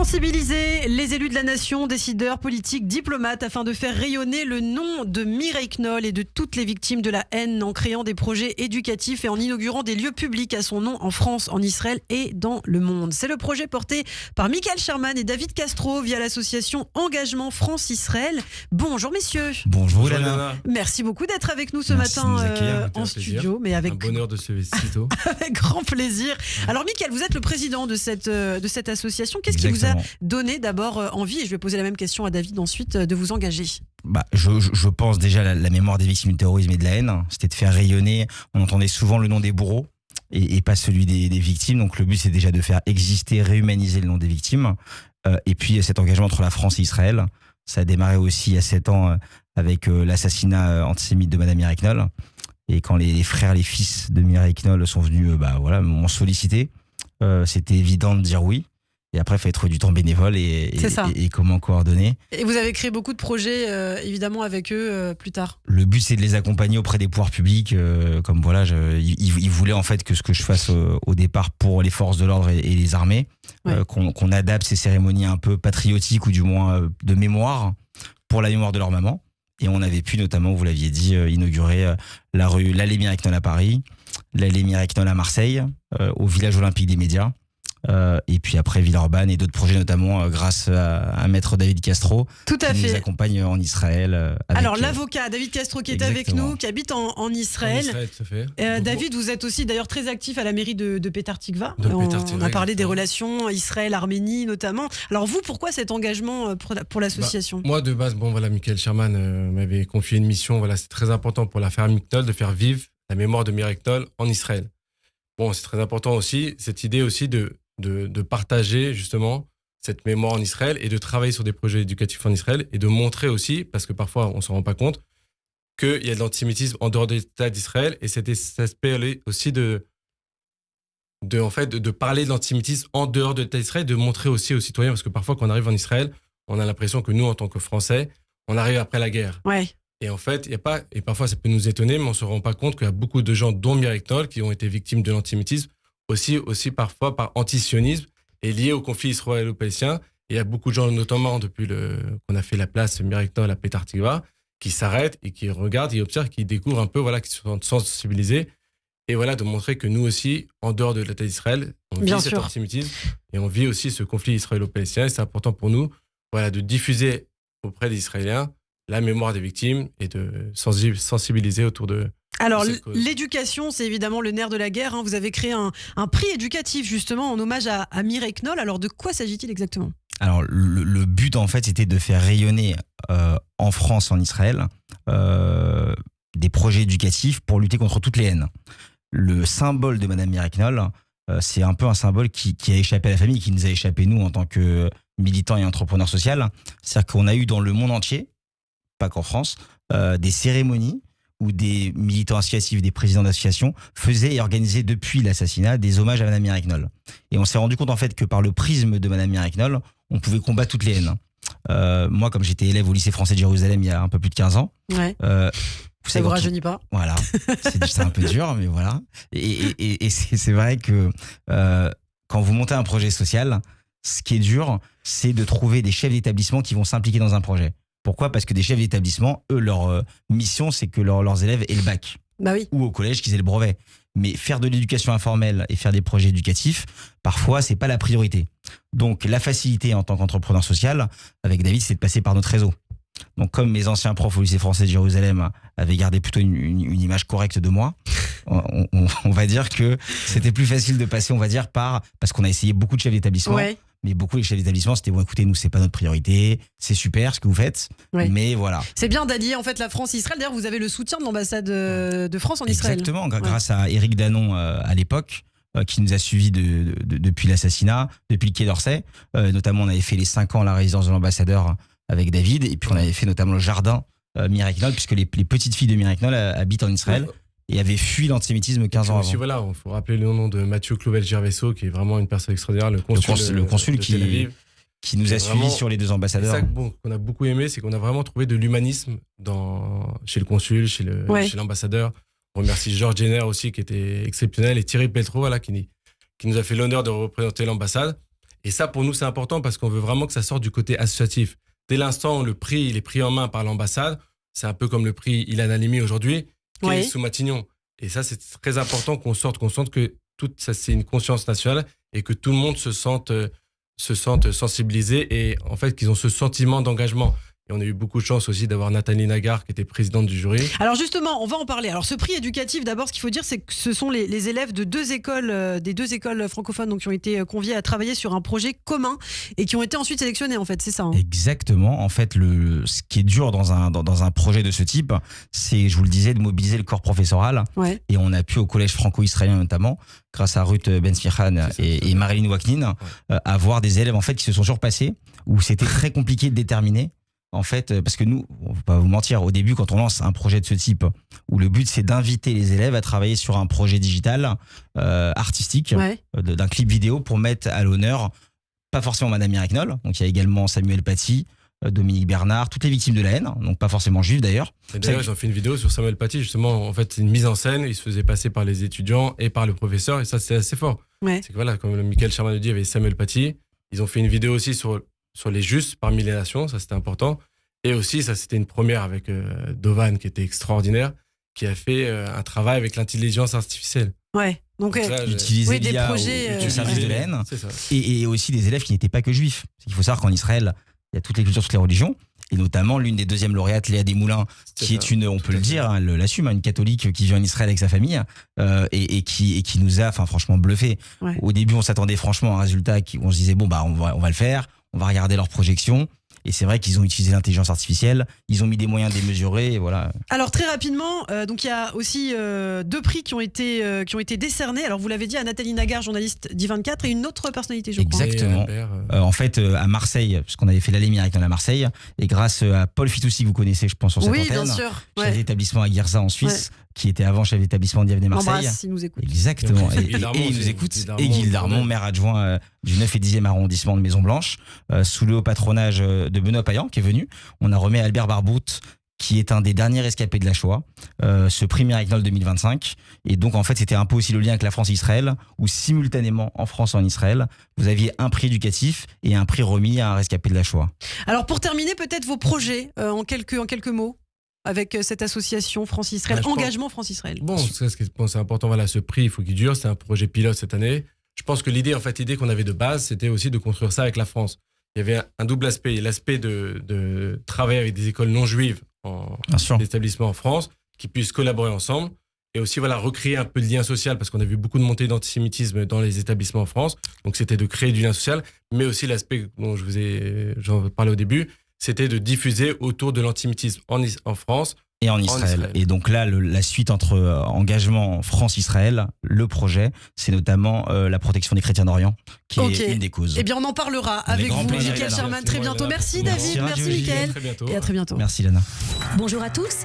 Sensibiliser les élus de la nation, décideurs, politiques, diplomates afin de faire rayonner le nom de Mireille Knoll et de toutes les victimes de la haine en créant des projets éducatifs et en inaugurant des lieux publics à son nom en France, en Israël et dans le monde. C'est le projet porté par Michael Sherman et David Castro via l'association Engagement France-Israël. Bonjour messieurs. Bonjour Lana. Merci beaucoup d'être avec nous ce Merci matin de nous accueillir. en studio. Mais avec un bonheur de se lever si tôt. Avec grand plaisir. Alors Michael, vous êtes le président de cette association. Qu'est-ce qui vous a donné d'abord envie, et je vais poser la même question à David ensuite, de vous engager? Je pense déjà la mémoire des victimes du terrorisme et de la haine, c'était de faire rayonner. On entendait souvent le nom des bourreaux et pas celui des victimes. Donc le but c'est déjà de faire exister, réhumaniser le nom des victimes. Et puis cet engagement entre la France et Israël, ça a démarré aussi il y a 7 ans avec l'assassinat antisémite de Madame Mireille Knoll. Et quand les frères, les fils de Mireille Knoll sont venus, m'ont sollicité, c'était évident de dire oui. Et après, il fallait trouver du temps bénévole et comment coordonner. Et vous avez créé beaucoup de projets, évidemment, avec eux plus tard. Le but, c'est de les accompagner auprès des pouvoirs publics. Ils voulaient en fait que ce que je fasse au départ pour les forces de l'ordre et les armées, qu'on adapte ces cérémonies un peu patriotiques ou du moins de mémoire pour la mémoire de leur maman. Et on avait pu notamment, vous l'aviez dit, inaugurer l'allée Mireille Knoll à Paris, l'allée Mireille Knoll à Marseille, au village olympique des médias. Et puis après Villeurbanne et d'autres projets, notamment grâce à Maître David Castro. Tout à qui fait. nous accompagne en Israël. Alors l'avocat David Castro qui est avec nous, qui habite en Israël. En Israël, tout à fait. David, vous êtes aussi d'ailleurs très actif à la mairie de Petah Tikva. On a parlé des relations Israël-Arménie notamment. Alors vous, pourquoi cet engagement pour l'association? Moi de base, Michael Sherman m'avait confié une mission. C'est très important pour la famille Knoll de faire vivre la mémoire de Mireille Knoll en Israël. C'est très important aussi cette idée aussi de partager justement cette mémoire en Israël et de travailler sur des projets éducatifs en Israël et de montrer aussi, parce que parfois on ne s'en rend pas compte, qu'il y a de l'antisémitisme en dehors de l'État d'Israël, et cet aspect aussi de parler de l'antisémitisme en dehors de l'État d'Israël, de montrer aussi aux citoyens, parce que parfois quand on arrive en Israël, on a l'impression que nous en tant que Français, on arrive après la guerre. Ouais. Et en fait, et parfois ça peut nous étonner, mais on ne se rend pas compte qu'il y a beaucoup de gens, dont Mireille Knoll, qui ont été victimes de l'antisémitisme, aussi parfois par antisionisme et lié au conflit israélo-palestinien. Et il y a beaucoup de gens, notamment depuis qu'on a fait la place Mireille Knoll à Petah Tikva, qui s'arrêtent et qui regardent, qui observent, qui découvrent un peu, qui sont sensibilisés. Et de montrer que nous aussi, en dehors de l'État d'Israël, on vit cet antisémitisme et on vit aussi ce conflit israélo-palestinien. Et c'est important pour nous de diffuser auprès des Israéliens la mémoire des victimes et de sensibiliser autour de... Alors, l'éducation, c'est évidemment le nerf de la guerre. Vous avez créé un prix éducatif, justement, en hommage à Mireille Knoll. Alors, de quoi s'agit-il exactement? Alors, le but, en fait, c'était de faire rayonner en France, en Israël, des projets éducatifs pour lutter contre toutes les haines. Le symbole de Madame Mireille Knoll, c'est un peu un symbole qui a échappé à la famille, qui nous a échappé, nous, en tant que militants et entrepreneurs sociaux. C'est-à-dire qu'on a eu dans le monde entier, pas qu'en France, des cérémonies où des militants associatifs, des présidents d'associations faisaient et organisaient depuis l'assassinat des hommages à Madame Mireille Knoll. Et on s'est rendu compte en fait que par le prisme de Madame Mireille Knoll, on pouvait combattre toutes les haines. Moi, comme j'étais élève au lycée français de Jérusalem il y a un peu plus de 15 ans, ça vous rajeunit pas. Voilà, c'est un peu dur, mais voilà. Et c'est vrai que quand vous montez un projet social, ce qui est dur, c'est de trouver des chefs d'établissement qui vont s'impliquer dans un projet. Pourquoi ? Parce que des chefs d'établissement, eux, leur mission, c'est que leurs élèves aient le bac. Oui. Ou au collège, qu'ils aient le brevet. Mais faire de l'éducation informelle et faire des projets éducatifs, parfois, c'est pas la priorité. Donc, la facilité en tant qu'entrepreneur social, avec David, c'est de passer par notre réseau. Donc, comme mes anciens profs au lycée français de Jérusalem avaient gardé plutôt une image correcte de moi, on va dire que c'était plus facile de passer, parce qu'on a essayé beaucoup de chefs d'établissement. Ouais. Mais beaucoup les chefs d'établissement, c'était écoutez, nous, c'est pas notre priorité, c'est super ce que vous faites, mais voilà. C'est bien d'allier en fait la France et Israël. D'ailleurs, vous avez le soutien de l'ambassade de France en Israël. Exactement, grâce à Éric Danon à l'époque, qui nous a suivis depuis l'assassinat, depuis le Quai d'Orsay. Notamment, on avait fait les 5 ans à la résidence de l'ambassadeur avec David, et puis on avait fait notamment le jardin Mireille Knoll, puisque les petites filles de Mireille Knoll habitent en Israël. Et avait fui l'antisémitisme 15 ans avant. Il faut rappeler le nom de Mathieu Clouvel-Gervaisseau, qui est vraiment une personne extraordinaire, le consul qui nous a suivis sur les 2 ambassadeurs. C'est ça qu'on a beaucoup aimé, c'est qu'on a vraiment trouvé de l'humanisme chez le consul, chez l'ambassadeur. On remercie Georges Jenner aussi, qui était exceptionnel, et Thierry Peltro, qui nous a fait l'honneur de représenter l'ambassade. Et ça, pour nous, c'est important parce qu'on veut vraiment que ça sorte du côté associatif. Dès l'instant où le prix il est pris en main par l'ambassade, c'est un peu comme le prix Ilan Halimi aujourd'hui, qui est sous Matignon. Et ça, c'est très important qu'on sente que tout ça, c'est une conscience nationale et que tout le monde se sente sensibilisé et en fait qu'ils ont ce sentiment d'engagement. Et on a eu beaucoup de chance aussi d'avoir Nathalie Nagar qui était présidente du jury. Alors justement, on va en parler. Alors ce prix éducatif, d'abord, ce qu'il faut dire, c'est que ce sont les élèves de des deux écoles francophones donc, qui ont été conviés à travailler sur un projet commun et qui ont été ensuite sélectionnés, en fait, c'est ça, hein. Exactement. En fait, ce qui est dur dans un projet de ce type, c'est, je vous le disais, de mobiliser le corps professoral. Ouais. Et on a pu, au collège franco-israélien notamment, grâce à Ruth Ben-Sfihan et Marilyn Waknin, avoir des élèves en fait, qui se sont surpassés, où c'était très compliqué de déterminer. En fait, parce que nous, on ne va pas vous mentir, au début, quand on lance un projet de ce type, où le but c'est d'inviter les élèves à travailler sur un projet digital, artistique, d'un clip vidéo pour mettre à l'honneur, pas forcément Madame Mireille Knoll, donc il y a également Samuel Paty, Dominique Bernard, toutes les victimes de la haine, donc pas forcément juifs d'ailleurs. Et d'ailleurs, ils ont fait une vidéo sur Samuel Paty, justement, en fait, c'est une mise en scène, il se faisait passer par les étudiants et par le professeur, et ça, c'est assez fort. Ouais. C'est que voilà, comme Michael Sherman le dit, il y avait Samuel Paty, ils ont fait une vidéo aussi sur les justes parmi les nations, ça c'était important. Et aussi, ça c'était une première avec Dovan qui était extraordinaire, qui a fait un travail avec l'intelligence artificielle. Ouais. Donc là, utiliser des l'IA projets au service de la haine. C'est ça. Et aussi des élèves qui n'étaient pas que juifs. Il faut savoir qu'en Israël, il y a toutes les cultures, toutes les religions. Et notamment l'une des deuxièmes lauréates, Léa Desmoulins, qui est une, on peut le dire, hein, elle l'assume, une catholique qui vit en Israël avec sa famille et qui nous a, franchement, bluffé. Ouais. Au début, on s'attendait franchement à un résultat où on se disait bon bah on va le faire, on va regarder leurs projections. Et c'est vrai qu'ils ont utilisé l'intelligence artificielle, ils ont mis des moyens démesurés, et voilà. Alors très rapidement, donc il y a aussi deux prix qui ont été décernés. Alors vous l'avez dit, à Nathalie Nagar, journaliste d'I24, et une autre personnalité, je crois. Exactement. En fait, à Marseille, puisqu'on avait fait l'Allée Miracle à Marseille, et grâce à Paul Fitoussi, que vous connaissez, je pense, sur cette antenne, bien sûr. chef d'établissement à Guerza en Suisse, qui était avant chef d'établissement d'Iavenay Marseille. Il nous écoute. Exactement. Et Gilles Darmon il nous aussi. écoute. Gilles Darmon, Et Gilles Darmon, maire adjoint du 9 et 10e arrondissement de Maison Blanche, sous le haut patronage de Benoît Payan, qui est venu. On a remis à Albert Barbout, qui est un des derniers rescapés de la Shoah, ce prix Mireille Knoll 2025. Et donc, en fait, c'était un peu aussi le lien avec la France et Israël, où simultanément, en France et en Israël, vous aviez un prix éducatif et un prix remis à un rescapé de la Shoah. Alors pour terminer, peut-être vos projets en quelques mots avec cette association France-Israël, engagement France-Israël. Bon, c'est important, voilà, ce prix, il faut qu'il dure, c'est un projet pilote cette année. Je pense que l'idée qu'on avait de base, c'était aussi de construire ça avec la France. Il y avait un double aspect, l'aspect de travailler avec des écoles non juives en établissement en France, qui puissent collaborer ensemble, et aussi recréer un peu de lien social, parce qu'on a vu beaucoup de montées d'antisémitisme dans les établissements en France, donc c'était de créer du lien social, mais aussi l'aspect dont j'en parlais au début, c'était de diffuser autour de l'antisémitisme en France et en Israël. Et donc là, la suite entre engagement France-Israël, le projet, c'est notamment la protection des chrétiens d'Orient, qui est une des causes. Eh bien, on en parlera avec vous, Michael Sherman, très bientôt. Merci David, merci Michael, et à très bientôt. Merci Lana. Bonjour à tous.